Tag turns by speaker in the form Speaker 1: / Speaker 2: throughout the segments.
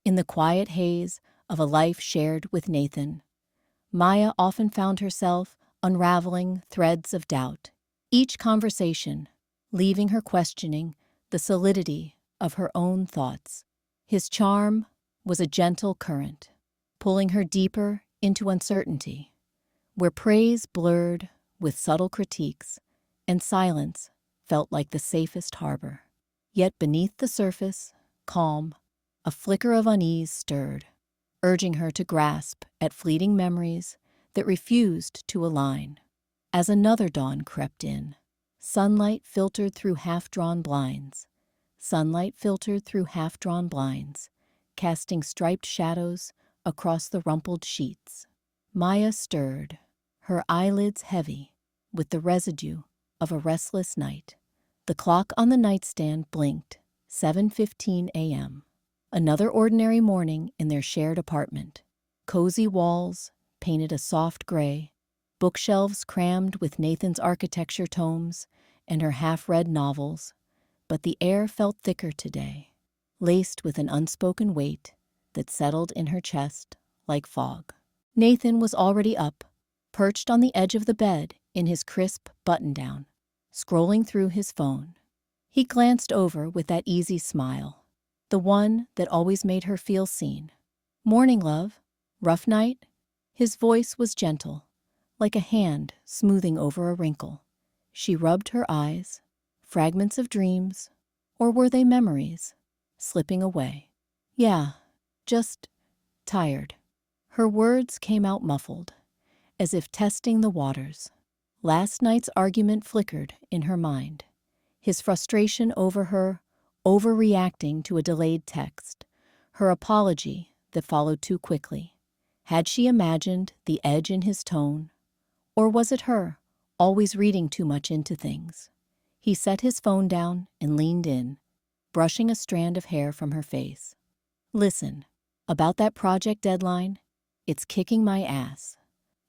Speaker 1: In the quiet haze of a life shared with Nathan, Maya often found herself unraveling threads of doubt, each conversation leaving her questioning the solidity of her own thoughts. His charm was a gentle current, pulling her deeper into uncertainty, where praise blurred with subtle critiques and silence felt like the safest harbor. Yet beneath the surface, calm, a flicker of unease stirred, urging her to grasp at fleeting memories that refused to align. As another dawn crept in, sunlight filtered through half-drawn blinds, casting striped shadows across the rumpled sheets. Maya stirred, her eyelids heavy with the residue of a restless night. The clock on the nightstand blinked, 7:15 a.m. Another ordinary morning in their shared apartment. Cozy walls painted a soft gray, bookshelves crammed with Nathan's architecture tomes and her half-read novels, but the air felt thicker today, laced with an unspoken weight that settled in her chest like fog. Nathan was already up, perched on the edge of the bed in his crisp button-down, scrolling through his phone. He glanced over with that easy smile, the one that always made her feel seen. "Morning, love. Rough night?" His voice was gentle, like a hand smoothing over a wrinkle. She rubbed her eyes. Fragments of dreams, or were they memories, slipping away? "Yeah, just tired." Her words came out muffled, as if testing the waters. Last night's argument flickered in her mind, his frustration over her overreacting to a delayed text, her apology that followed too quickly. Had she imagined the edge in his tone, or was it her, always reading too much into things? He set his phone down and leaned in, brushing a strand of hair from her face. "Listen, about that project deadline, it's kicking my ass.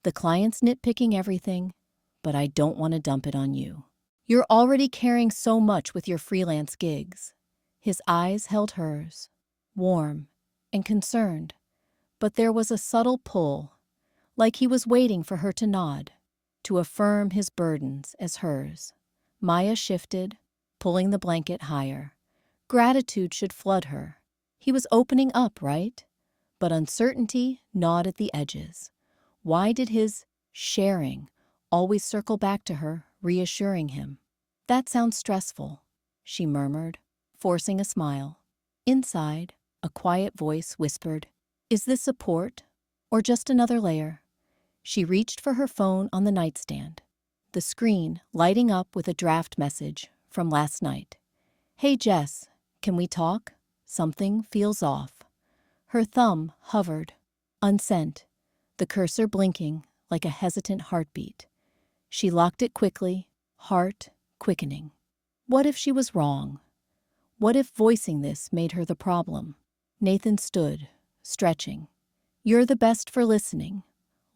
Speaker 1: The client's nitpicking everything, but I don't want to dump it on you. You're already carrying so much with your freelance gigs." His eyes held hers, warm and concerned, but there was a subtle pull, like he was waiting for her to nod, to affirm his burdens as hers. Maya shifted, pulling the blanket higher. Gratitude should flood her. He was opening up, right? But uncertainty gnawed at the edges. Why did his sharing always circle back to her, reassuring him? "That sounds stressful," she murmured, forcing a smile. Inside, a quiet voice whispered, "Is this support, or just another layer?" She reached for her phone on the nightstand, the screen lighting up with a draft message from last night. "Hey Jess, can we talk? Something feels off." Her thumb hovered, unsent, the cursor blinking like a hesitant heartbeat. She locked it quickly, heart quickening. What if she was wrong? What if voicing this made her the problem? Nathan stood, stretching. "You're the best for listening.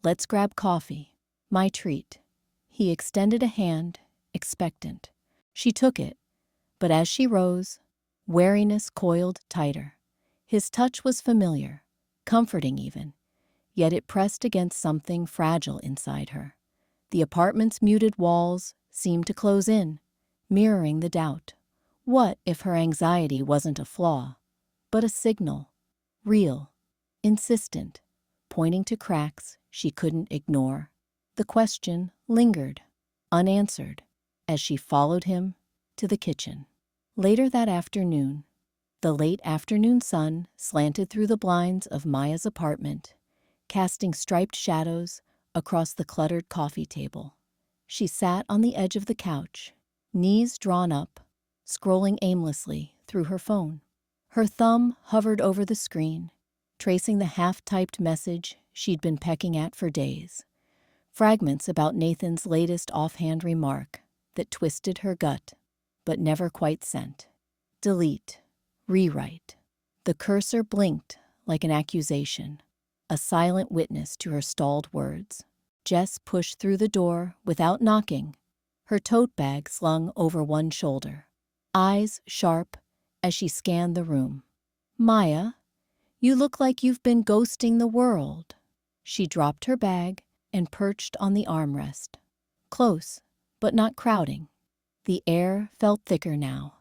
Speaker 1: Let's grab coffee. My treat." He extended a hand, expectant. She took it, but as she rose, wariness coiled tighter. His touch was familiar, comforting even, yet it pressed against something fragile inside her. The apartment's muted walls seemed to close in, mirroring the doubt. What if her anxiety wasn't a flaw, but a signal, real, insistent, pointing to cracks she couldn't ignore? The question lingered, unanswered, as she followed him to the kitchen. Later that afternoon, the late afternoon sun slanted through the blinds of Maya's apartment, casting striped shadows across the cluttered coffee table. She sat on the edge of the couch, knees drawn up, scrolling aimlessly through her phone. Her thumb hovered over the screen, tracing the half-typed message she'd been pecking at for days. Fragments about Nathan's latest offhand remark that twisted her gut, but never quite sent. Delete. Rewrite. The cursor blinked like an accusation, a silent witness to her stalled words. Jess pushed through the door without knocking, her tote bag slung over one shoulder, eyes sharp as she scanned the room. "Maya, You look like you've been ghosting the world. She dropped her bag and perched on the armrest. Close, but not crowding. The air felt thicker now,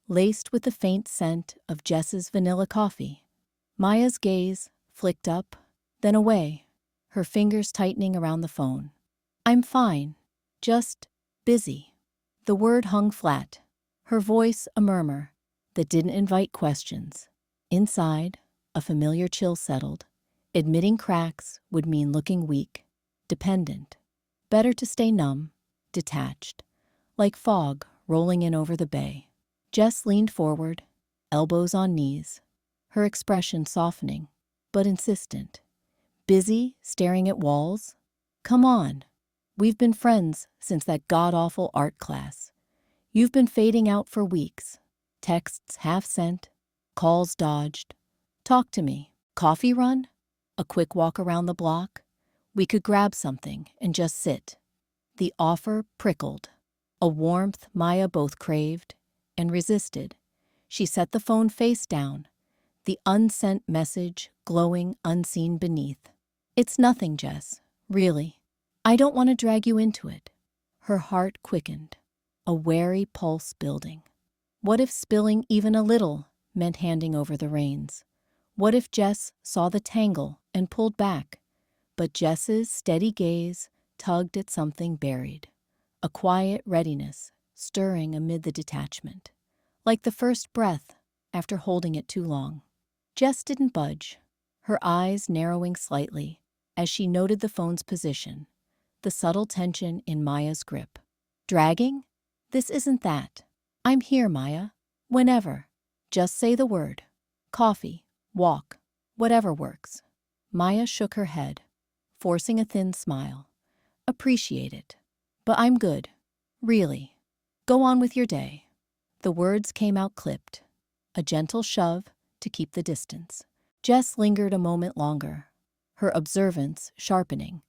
Speaker 1: laced with the faint scent of Jess's vanilla coffee. Maya's gaze flicked up, then away, her fingers tightening around the phone. I'm fine, just busy. The word hung flat, her voice a murmur that didn't invite questions. Inside, a familiar chill settled. Admitting cracks would mean looking weak, dependent. Better to stay numb, detached, like fog rolling in over the bay. Jess leaned forward, elbows on knees, her expression softening, but insistent. Busy staring at walls? Come on. We've been friends since that god-awful art class. You've been fading out for weeks. Texts half sent, calls dodged. Talk to me. Coffee run? A quick walk around the block? We could grab something and just sit. The offer prickled, a warmth Maya both craved and resisted. She set the phone face down, the unsent message glowing unseen beneath. It's nothing, Jess, really. I don't want to drag you into it. Her heart quickened, a wary pulse building. What if spilling even a little meant handing over the reins? What if Jess saw the tangle and pulled back? But Jess's steady gaze tugged at something buried, a quiet readiness stirring amid the detachment, like the first breath after holding it too long. Jess didn't budge, her eyes narrowing slightly as she noted the phone's position, the subtle tension in Maya's grip. Dragging? This isn't that. I'm here, Maya. Whenever. Just say the word. Coffee, walk, whatever works. Maya shook her head, forcing a thin smile. Appreciate it. But I'm good. Really. Go on with your day. The words came out clipped, a gentle shove to keep the distance. Jess lingered a moment longer, her observance sharpening,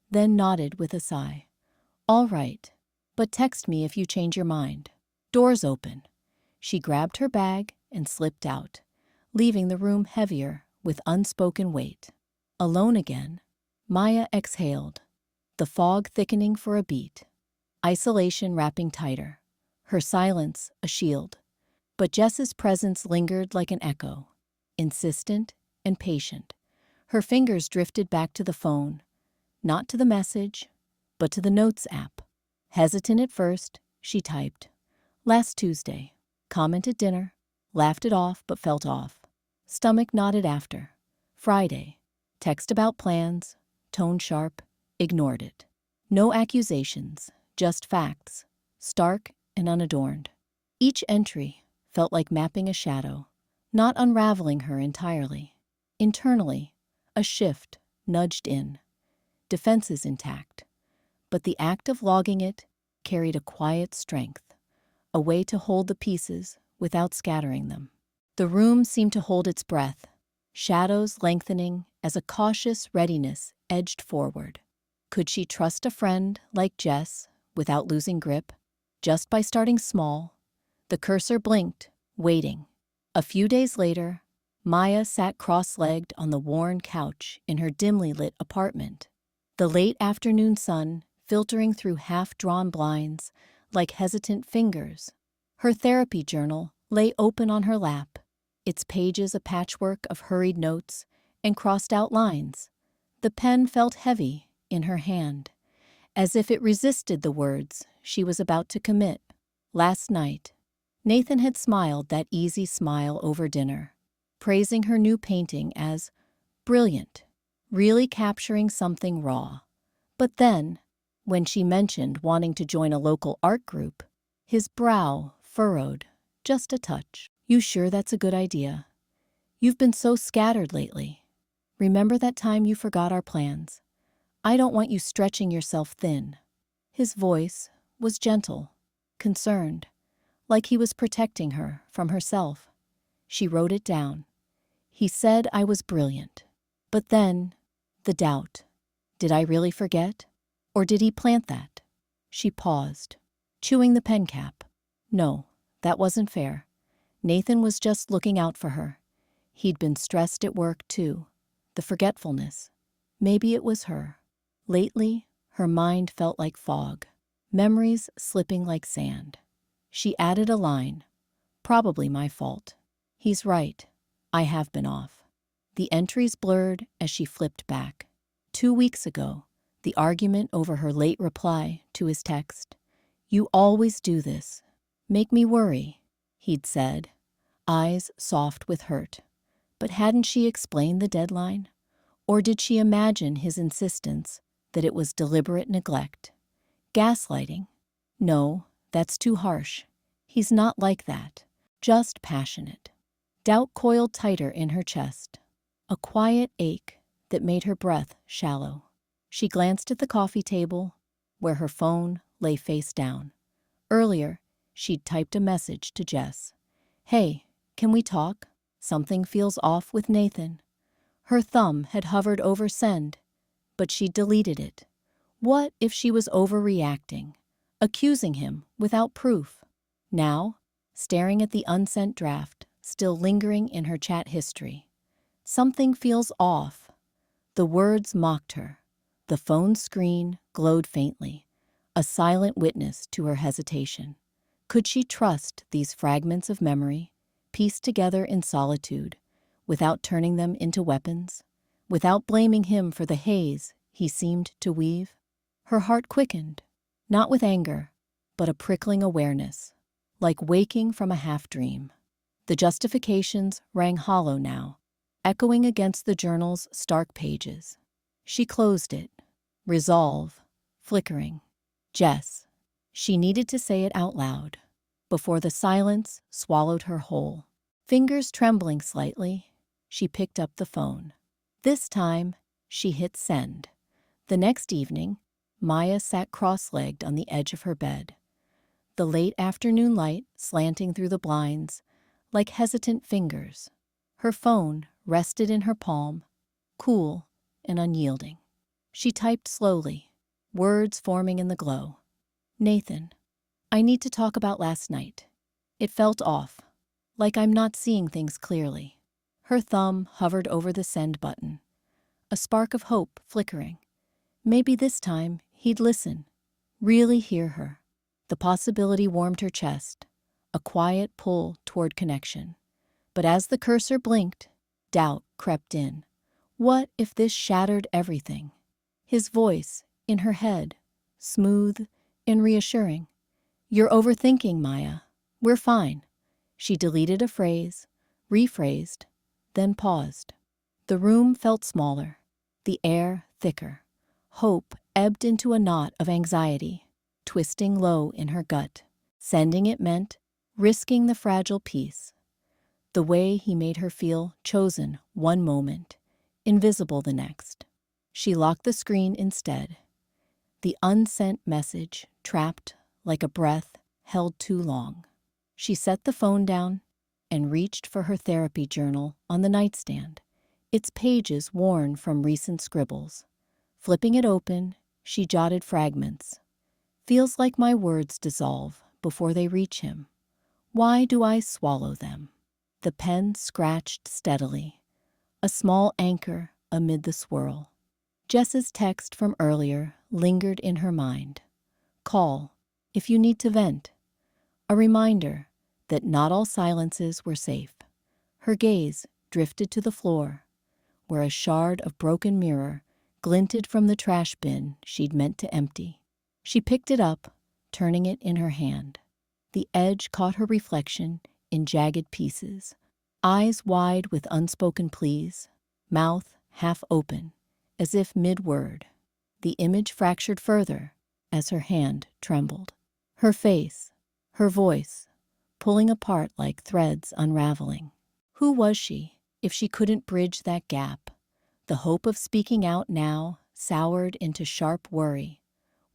Speaker 1: then nodded with a sigh. All right, but text me if you change your mind. Doors open. She grabbed her bag and slipped out, leaving the room heavier with unspoken weight. Alone again, Maya exhaled, the fog thickening for a beat, isolation wrapping tighter, her silence a shield. But Jess's presence lingered like an echo, insistent and patient. Her fingers drifted back to the phone, not to the message, but to the Notes app. Hesitant at first, she typed, "Last Tuesday. Comment at dinner. Laughed it off but felt off. Stomach nodded after. Friday. Text about plans. Tone sharp. Ignored it. No accusations, just facts, stark and unadorned. Each entry felt like mapping a shadow, not unraveling her entirely. Internally, a shift nudged in, defenses intact. But the act of logging it carried a quiet strength, a way to hold the pieces without scattering them. The room seemed to hold its breath, shadows lengthening as a cautious readiness edged forward. Could she trust a friend like Jess without losing grip? Just by starting small. The cursor blinked, waiting. A few days later, Maya sat cross-legged on the worn couch in her dimly lit apartment, the late afternoon sun filtering through half-drawn blinds like hesitant fingers. Her therapy journal lay open on her lap, its pages a patchwork of hurried notes and crossed-out lines. The pen felt heavy in her hand, as if it resisted the words she was about to commit. Last night, Nathan had smiled that easy smile over dinner, praising her new painting as brilliant, really capturing something raw. But then, when she mentioned wanting to join a local art group, his brow furrowed just a touch. You sure that's a good idea? You've been so scattered lately. Remember that time you forgot our plans? I don't want you stretching yourself thin. His voice was gentle, concerned, like he was protecting her from herself. She wrote it down. He said I was brilliant. But then, the doubt. Did I really forget? Or did he plant that? She paused, chewing the pen cap. No, that wasn't fair. Nathan was just looking out for her. He'd been stressed at work, too. The forgetfulness. Maybe it was her. Lately, her mind felt like fog, memories slipping like sand. She added a line. Probably my fault. He's right. I have been off. The entries blurred as she flipped back. 2 weeks ago, the argument over her late reply to his text. You always do this. Make me worry, he'd said, eyes soft with hurt. But hadn't she explained the deadline? Or did she imagine his insistence that it was deliberate neglect? Gaslighting? No, that's too harsh. He's not like that. Just passionate. Doubt coiled tighter in her chest. A quiet ache that made her breath shallow. She glanced at the coffee table, where her phone lay face down. Earlier, she'd typed a message to Jess. Hey, can we talk? Something feels off with Nathan. Her thumb had hovered over send, but she'd deleted it. What if she was overreacting, accusing him without proof? Now, staring at the unsent draft, still lingering in her chat history. Something feels off. The words mocked her. The phone screen glowed faintly, a silent witness to her hesitation. Could she trust these fragments of memory, pieced together in solitude, without turning them into weapons, without blaming him for the haze he seemed to weave? Her heart quickened, not with anger, but a prickling awareness, like waking from a half-dream. The justifications rang hollow now, echoing against the journal's stark pages. She closed it, resolve flickering. Jess. She needed to say it out loud, before the silence swallowed her whole. Fingers trembling slightly, she picked up the phone. This time, she hit send. The next evening, Maya sat cross-legged on the edge of her bed, the late afternoon light slanting through the blinds like hesitant fingers. Her phone rested in her palm, cool and unyielding. She typed slowly, words forming in the glow. Nathan, I need to talk about last night. It felt off, like I'm not seeing things clearly. Her thumb hovered over the send button, a spark of hope flickering. Maybe this time he'd listen, really hear her. The possibility warmed her chest, a quiet pull toward connection. But as the cursor blinked, doubt crept in. What if this shattered everything? His voice, in her head, smooth and reassuring. You're overthinking, Maya. We're fine. She deleted a phrase, rephrased, then paused. The room felt smaller, the air thicker. Hope ebbed into a knot of anxiety, twisting low in her gut. Sending it meant risking the fragile peace. The way he made her feel chosen one moment, invisible the next. She locked the screen instead. The unsent message trapped like a breath held too long. She set the phone down and reached for her therapy journal on the nightstand, its pages worn from recent scribbles. Flipping it open, she jotted fragments. Feels like my words dissolve before they reach him. Why do I swallow them? The pen scratched steadily, a small anchor amid the swirl. Jess's text from earlier lingered in her mind. Call, if you need to vent. A reminder that not all silences were safe. Her gaze drifted to the floor, where a shard of broken mirror glinted from the trash bin she'd meant to empty. She picked it up, turning it in her hand. The edge caught her reflection in jagged pieces, eyes wide with unspoken pleas, mouth half open, as if mid-word. The image fractured further as her hand trembled. Her face, her voice, pulling apart like threads unraveling. Who was she if she couldn't bridge that gap? The hope of speaking out now soured into sharp worry.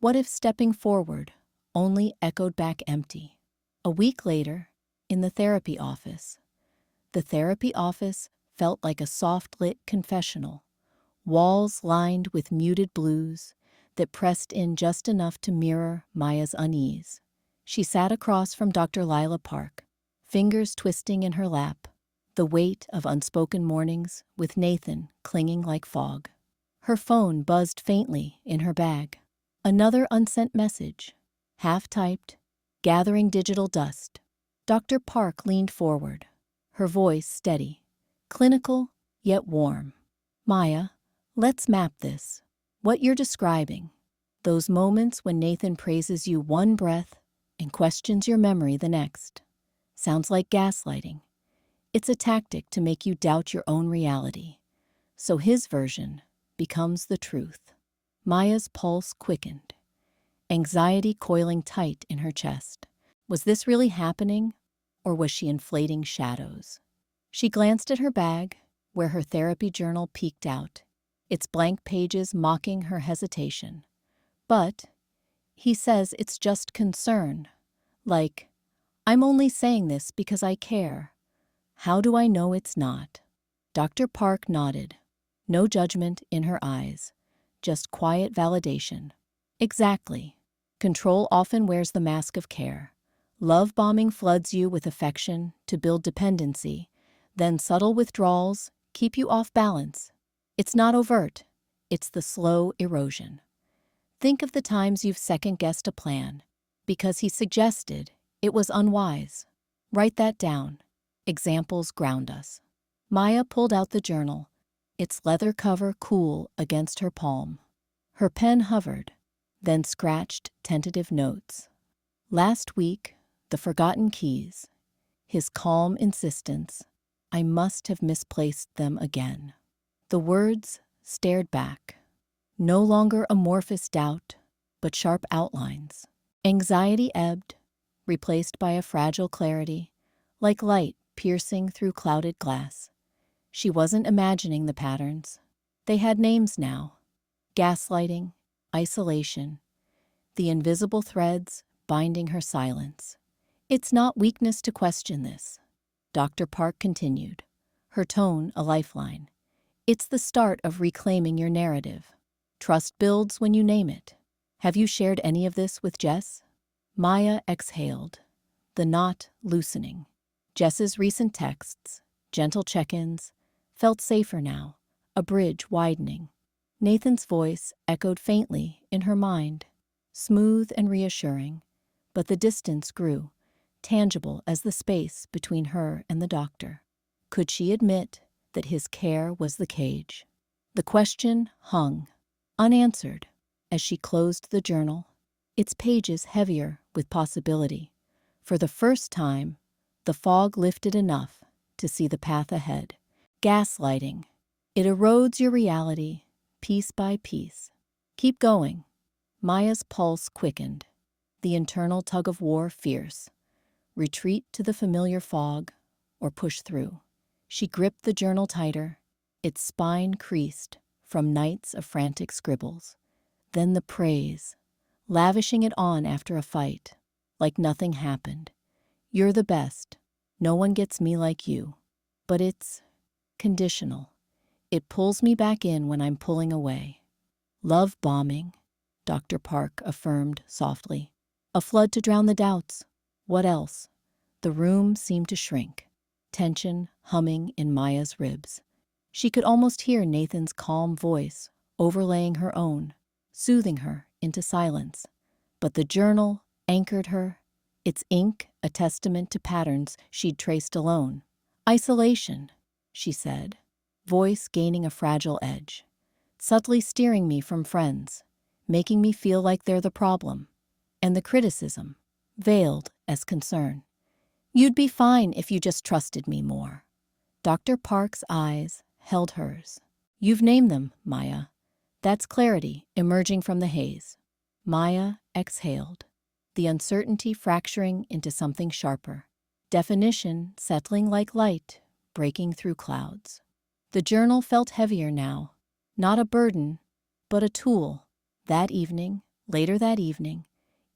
Speaker 1: What if stepping forward only echoed back empty? A week later, in the therapy office felt like a soft-lit confessional, walls lined with muted blues that pressed in just enough to mirror Maya's unease. She sat across from Dr. Lila Park, fingers twisting in her lap, the weight of unspoken mornings with Nathan clinging like fog. Her phone buzzed faintly in her bag. Another unsent message, half-typed, gathering digital dust. Dr. Park leaned forward, her voice steady, clinical yet warm. Maya, let's map this. What you're describing, those moments when Nathan praises you one breath and questions your memory the next, sounds like gaslighting. It's a tactic to make you doubt your own reality, so his version becomes the truth. Maya's pulse quickened, anxiety coiling tight in her chest. Was this really happening, or was she inflating shadows? She glanced at her bag, where her therapy journal peeked out, its blank pages mocking her hesitation. But he says it's just concern. Like, I'm only saying this because I care. How do I know it's not? Dr. Park nodded. No judgment in her eyes, just quiet validation. Exactly. Control often wears the mask of care. Love bombing floods you with affection to build dependency, then subtle withdrawals keep you off balance. It's not overt, it's the slow erosion. Think of the times you've second-guessed a plan because he suggested it was unwise. Write that down. Examples ground us. Maya pulled out the journal, its leather cover cool against her palm. Her pen hovered, then scratched tentative notes. Last week, the forgotten keys. His calm insistence. I must have misplaced them again. The words stared back. No longer amorphous doubt, but sharp outlines. Anxiety ebbed, replaced by a fragile clarity, like light piercing through clouded glass. She wasn't imagining the patterns. They had names now. Gaslighting, isolation, the invisible threads binding her silence. It's not weakness to question this, Dr. Park continued, her tone a lifeline. It's the start of reclaiming your narrative. Trust builds when you name it. Have you shared any of this with Jess? Maya exhaled, the knot loosening. Jess's recent texts, gentle check-ins, felt safer now, a bridge widening. Nathan's voice echoed faintly in her mind, smooth and reassuring, but the distance grew, tangible as the space between her and the doctor. Could she admit that his care was the cage? The question hung, unanswered, as she closed the journal, its pages heavier with possibility. For the first time, the fog lifted enough to see the path ahead. Gaslighting. It erodes your reality, piece by piece. Keep going. Maya's pulse quickened, the internal tug-of-war fierce. Retreat to the familiar fog, or push through. She gripped the journal tighter, its spine creased from nights of frantic scribbles. Then the praise, lavishing it on after a fight, like nothing happened. You're the best. No one gets me like you. But it's conditional. It pulls me back in when I'm pulling away. Love bombing, Dr. Park affirmed softly. A flood to drown the doubts. What else? The room seemed to shrink, tension humming in Maya's ribs. She could almost hear Nathan's calm voice overlaying her own, soothing her into silence. But the journal anchored her, its ink a testament to patterns she'd traced alone. Isolation, she said, voice gaining a fragile edge, subtly steering me from friends, making me feel like they're the problem, and the criticism, veiled as concern. You'd be fine if you just trusted me more. Dr. Park's eyes held hers. You've named them, Maya. That's clarity emerging from the haze. Maya exhaled, the uncertainty fracturing into something sharper. Definition settling like light, breaking through clouds. The journal felt heavier now, not a burden, but a tool. Later that evening,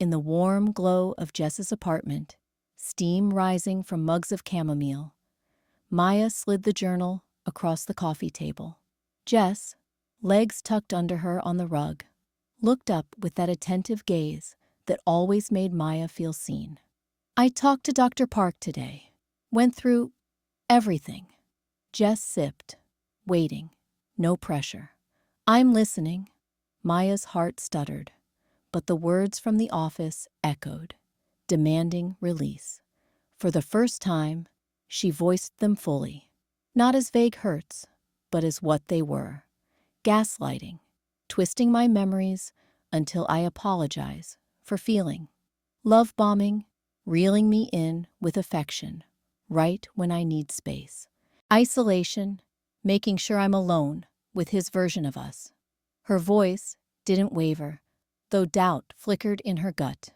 Speaker 1: in the warm glow of Jess's apartment, steam rising from mugs of chamomile, Maya slid the journal across the coffee table. Jess, legs tucked under her on the rug, looked up with that attentive gaze that always made Maya feel seen. I talked to Dr. Park today. Went through everything. Jess sipped, waiting, no pressure. I'm listening. Maya's heart stuttered, but the words from the office echoed, demanding release. For the first time, she voiced them fully, not as vague hurts, but as what they were. Gaslighting, twisting my memories until I apologize for feeling. Love bombing, reeling me in with affection, right when I need space. Isolation, making sure I'm alone with his version of us. Her voice didn't waver, though doubt flickered in her gut.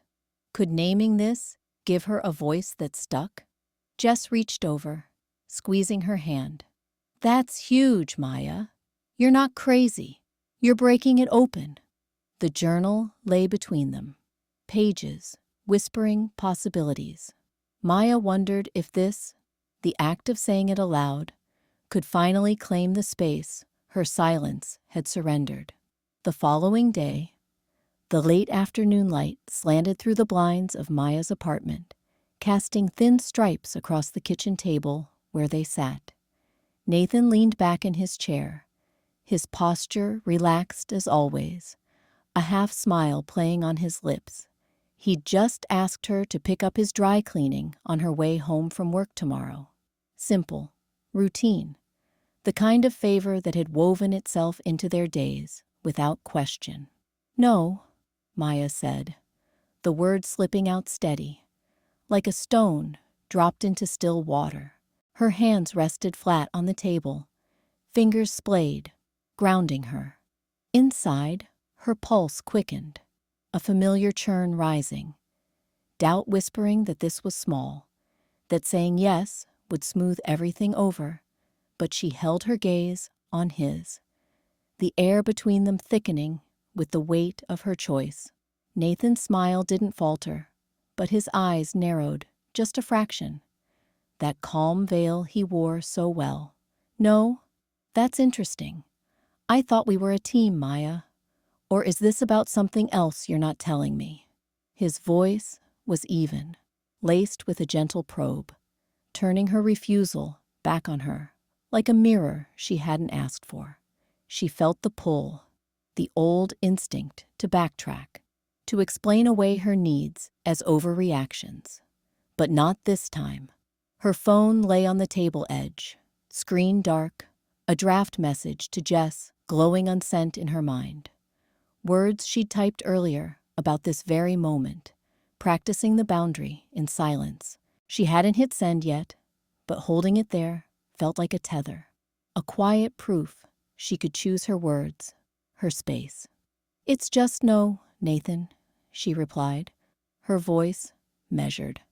Speaker 1: Could naming this give her a voice that stuck? Jess reached over, squeezing her hand. That's huge, Maya. You're not crazy. You're breaking it open. The journal lay between them, pages whispering possibilities. Maya wondered if this, the act of saying it aloud, could finally claim the space her silence had surrendered. The following day, the late afternoon light slanted through the blinds of Maya's apartment, casting thin stripes across the kitchen table where they sat. Nathan leaned back in his chair, his posture relaxed as always, a half-smile playing on his lips. He'd just asked her to pick up his dry cleaning on her way home from work tomorrow. Simple, routine, the kind of favor that had woven itself into their days without question. No, Maya said, the words slipping out steady, like a stone dropped into still water. Her hands rested flat on the table, fingers splayed, grounding her. Inside, her pulse quickened, a familiar churn rising, doubt whispering that this was small, that saying yes would smooth everything over, but she held her gaze on his, the air between them thickening with the weight of her choice. Nathan's smile didn't falter, but his eyes narrowed just a fraction, that calm veil he wore so well. No, that's interesting. I thought we were a team, Maya. Or is this about something else you're not telling me? His voice was even, laced with a gentle probe, turning her refusal back on her, like a mirror she hadn't asked for. She felt the pull, the old instinct to backtrack, to explain away her needs as overreactions. But not this time. Her phone lay on the table edge, screen dark, a draft message to Jess glowing unsent in her mind. Words she'd typed earlier about this very moment, practicing the boundary in silence. She hadn't hit send yet, but holding it there felt like a tether, a quiet proof she could choose her words, her space. It's just no, Nathan, she replied, her voice measured,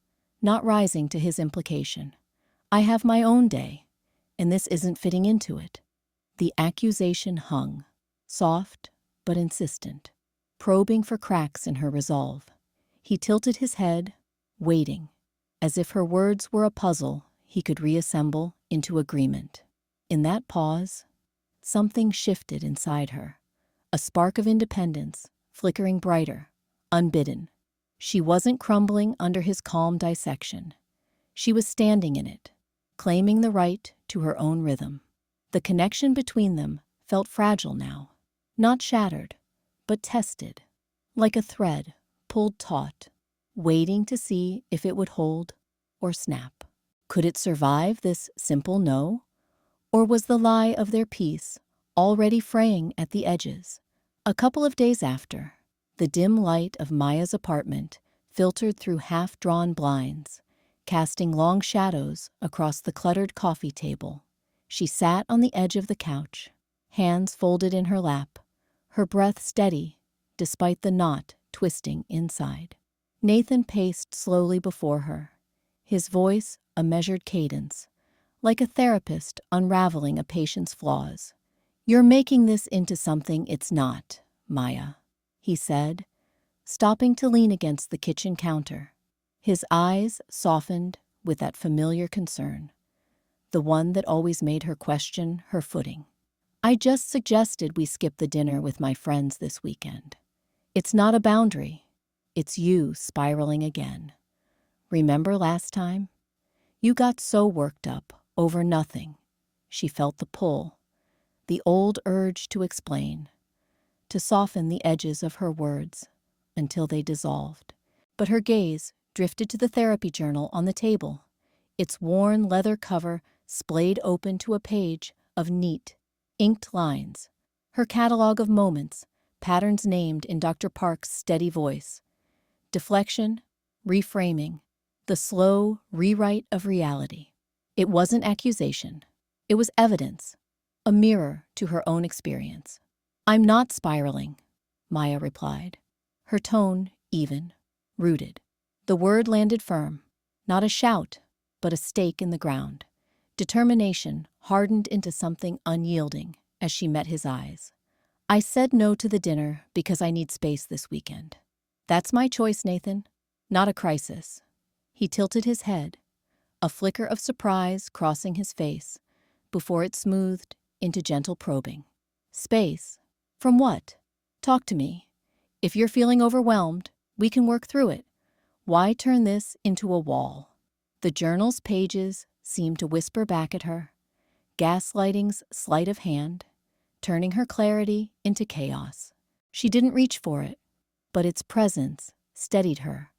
Speaker 1: not rising to his implication. I have my own day, and this isn't fitting into it. The accusation hung, soft but insistent, probing for cracks in her resolve. He tilted his head, waiting, as if her words were a puzzle he could reassemble into agreement. In that pause, something shifted inside her, a spark of independence flickering brighter, unbidden. She wasn't crumbling under his calm dissection. She was standing in it, claiming the right to her own rhythm. The connection between them felt fragile now, not shattered, but tested, like a thread pulled taut, waiting to see if it would hold or snap. Could it survive this simple no? Or was the lie of their peace already fraying at the edges? A couple of days after, the dim light of Maya's apartment filtered through half-drawn blinds, casting long shadows across the cluttered coffee table. She sat on the edge of the couch, hands folded in her lap, her breath steady despite the knot twisting inside. Nathan paced slowly before her, his voice a measured cadence, like a therapist unraveling a patient's flaws. You're making this into something it's not, Maya, he said, stopping to lean against the kitchen counter. His eyes softened with that familiar concern, the one that always made her question her footing. I just suggested we skip the dinner with my friends this weekend. It's not a boundary. It's you spiraling again. Remember last time? You got so worked up over nothing. she felt the pull, the old urge to explain, to soften the edges of her words until they dissolved. But her gaze drifted to the therapy journal on the table, its worn leather cover splayed open to a page of neat, inked lines, her catalog of moments, patterns named in Dr. Park's steady voice. Deflection, reframing, the slow rewrite of reality. It wasn't accusation. It was evidence, a mirror to her own experience. "I'm not spiraling," Maya replied, her tone even, rooted. The word landed firm, not a shout, but a stake in the ground. Determination hardened into something unyielding as she met his eyes. "I said no to the dinner because I need space this weekend. That's my choice, Nathan, not a crisis." He tilted his head, a flicker of surprise crossing his face, before it smoothed into gentle probing. "Space? From what? Talk to me. If you're feeling overwhelmed, we can work through it. Why turn this into a wall?" The journal's pages seemed to whisper back at her, gaslighting's sleight of hand, turning her clarity into chaos. She didn't reach for it, but its presence steadied her,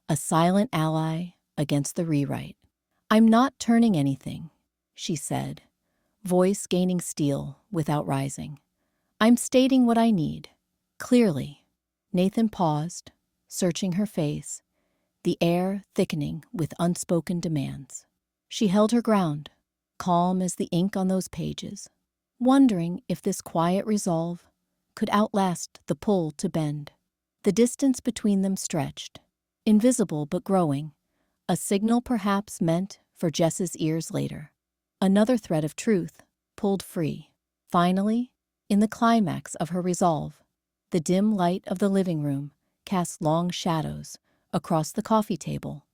Speaker 1: a silent ally against the rewrite. "I'm not turning anything," she said, voice gaining steel without rising. "I'm stating what I need, clearly." Nathan paused, searching her face, the air thickening with unspoken demands. She held her ground, calm as the ink on those pages, wondering if this quiet resolve could outlast the pull to bend. The distance between them stretched, invisible but growing, a signal perhaps meant for Jess's ears later. Another thread of truth pulled free. Finally, in the climax of her resolve, the dim light of the living room cast long shadows across the coffee table,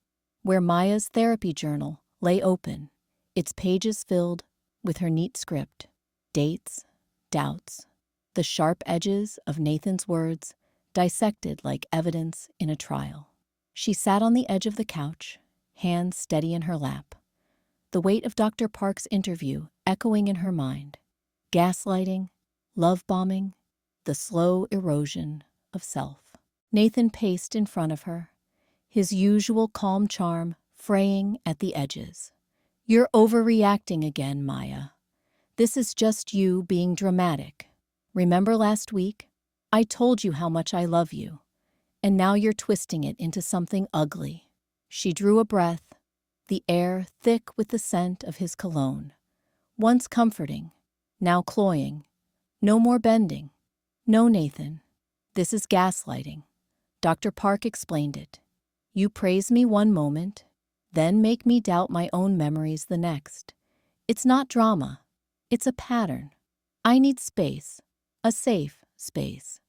Speaker 1: where Maya's therapy journal lay open, its pages filled with her neat script, dates, doubts, the sharp edges of Nathan's words dissected like evidence in a trial. She sat on the edge of the couch, hands steady in her lap, the weight of Dr. Park's interview echoing in her mind. Gaslighting, love bombing, the slow erosion of self. Nathan paced in front of her, his usual calm charm fraying at the edges. "You're overreacting again, Maya. This is just you being dramatic. Remember last week? I told you how much I love you, and now you're twisting it into something ugly." She drew a breath, the air thick with the scent of his cologne. Once comforting, now cloying. "No more bending. No, Nathan. This is gaslighting. Dr. Park explained it. You praise me one moment, then make me doubt my own memories the next. It's not drama. It's a pattern. I need space, a safe space,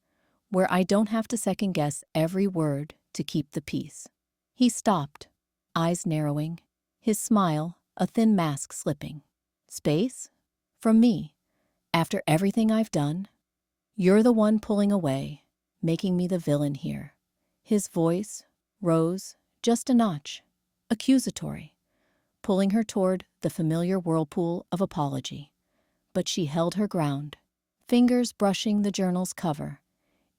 Speaker 1: where I don't have to second-guess every word to keep the peace." He stopped, eyes narrowing, his smile a thin mask slipping. "Space? From me? After everything I've done? You're the one pulling away, making me the villain here." His voice rose just a notch, accusatory, pulling her toward the familiar whirlpool of apology. But she held her ground, fingers brushing the journal's cover,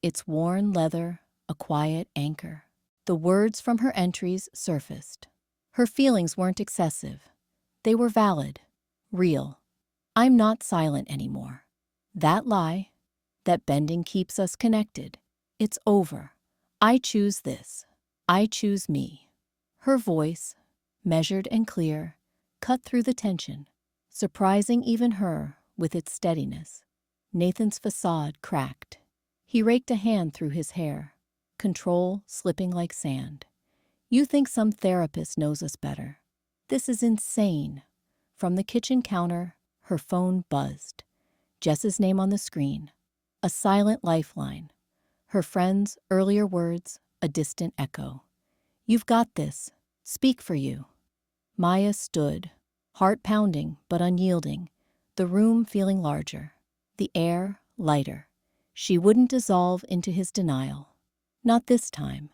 Speaker 1: its worn leather a quiet anchor. The words from her entries surfaced. Her feelings weren't excessive. They were valid, real. "I'm not silent anymore. That lie, that bending keeps us connected. It's over. I choose this. I choose me." Her voice, measured and clear, cut through the tension, surprising even her with its steadiness. Nathan's facade cracked. He raked a hand through his hair, control slipping like sand. "You think some therapist knows us better. This is insane." From the kitchen counter, her phone buzzed. Jess's name on the screen, a silent lifeline. Her friend's earlier words, a distant echo. "You've got this. Speak for you." Maya stood, heart pounding but unyielding, the room feeling larger, the air lighter. She wouldn't dissolve into his denial. Not this time.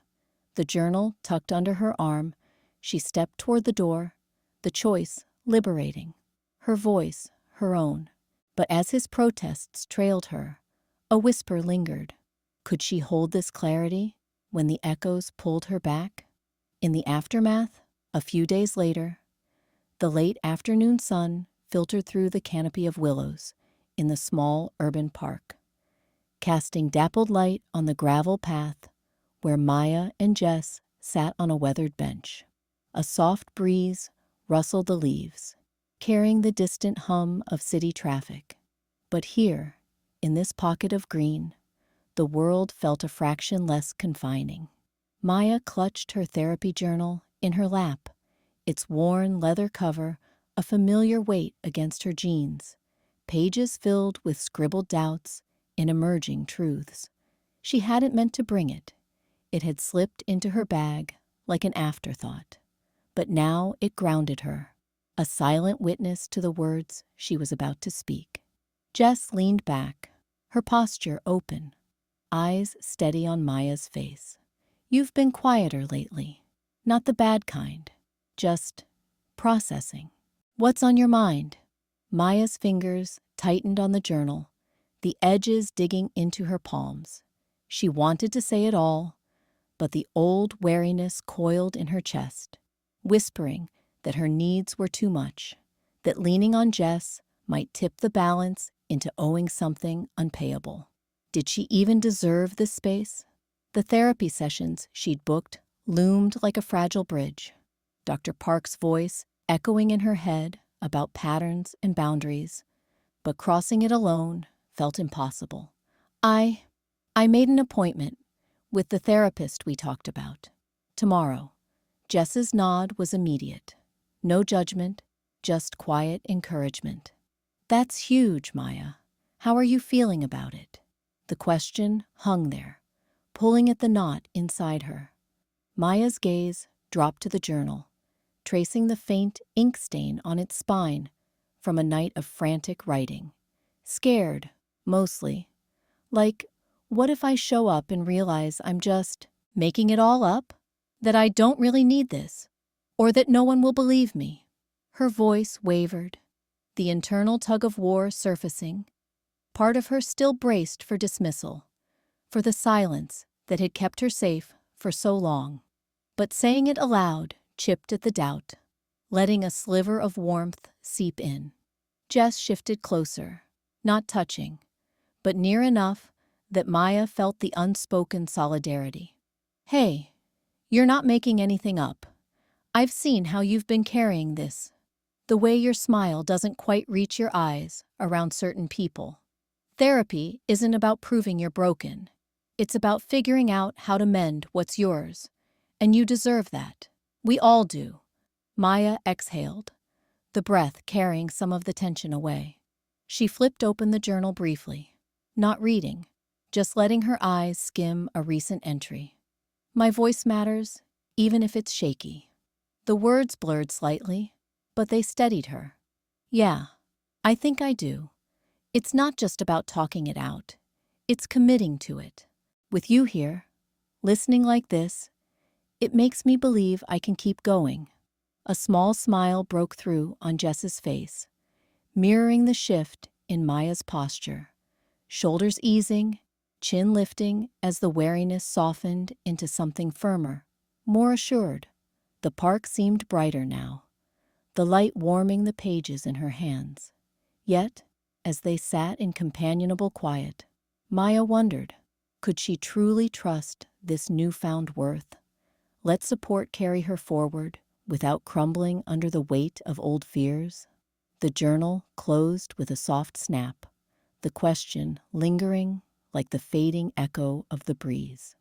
Speaker 1: The journal tucked under her arm, she stepped toward the door, the choice liberating. Her voice, her own. But as his protests trailed her, a whisper lingered. Could she hold this clarity when the echoes pulled her back? In the aftermath, a few days later, the late afternoon sun filtered through the canopy of willows in the small urban park, casting dappled light on the gravel path where Maya and Jess sat on a weathered bench. A soft breeze rustled the leaves, carrying the distant hum of city traffic. But here, in this pocket of green, the world felt a fraction less confining. Maya clutched her therapy journal in her lap, its worn leather cover a familiar weight against her jeans, pages filled with scribbled doubts and emerging truths. She hadn't meant to bring it. It had slipped into her bag like an afterthought. But now it grounded her, a silent witness to the words she was about to speak. Jess leaned back, her posture open, eyes steady on Maya's face. "You've been quieter lately. Not the bad kind. Just processing. What's on your mind?" Maya's fingers tightened on the journal, the edges digging into her palms. She wanted to say it all, but the old wariness coiled in her chest, whispering that her needs were too much, that leaning on Jess might tip the balance into owing something unpayable. Did she even deserve this space? The therapy sessions she'd booked loomed like a fragile bridge, Dr. Park's voice echoing in her head about patterns and boundaries, but crossing it alone felt impossible. I made an appointment with the therapist we talked about. Tomorrow." Jess's nod was immediate. No judgment, just quiet encouragement. "That's huge, Maya. How are you feeling about it?" The question hung there, pulling at the knot inside her. Maya's gaze dropped to the journal, tracing the faint ink stain on its spine from a night of frantic writing. Scared, mostly. Like, what if I show up and realize I'm just making it all up? That I don't really need this? Or that no one will believe me? Her voice wavered, the internal tug-of-war surfacing, part of her still braced for dismissal, for the silence that had kept her safe for so long. But saying it aloud chipped at the doubt, letting a sliver of warmth seep in. Jess shifted closer, not touching, but near enough that Maya felt the unspoken solidarity. "Hey, you're not making anything up. I've seen how you've been carrying this. The way your smile doesn't quite reach your eyes around certain people. Therapy isn't about proving you're broken. It's about figuring out how to mend what's yours. And you deserve that. We all do." Maya exhaled, the breath carrying some of the tension away. She flipped open the journal briefly, not reading, just letting her eyes skim a recent entry. "My voice matters, even if it's shaky." The words blurred slightly, but they steadied her. "Yeah, I think I do. It's not just about talking it out. It's committing to it. With you here, listening like this, it makes me believe I can keep going." A small smile broke through on Jess's face, mirroring the shift in Maya's posture. Shoulders easing, chin lifting as the wariness softened into something firmer, more assured. The park seemed brighter now, the light warming the pages in her hands. Yet, as they sat in companionable quiet, Maya wondered, could she truly trust this newfound worth? Let support carry her forward without crumbling under the weight of old fears? The journal closed with a soft snap, the question lingering like the fading echo of the breeze.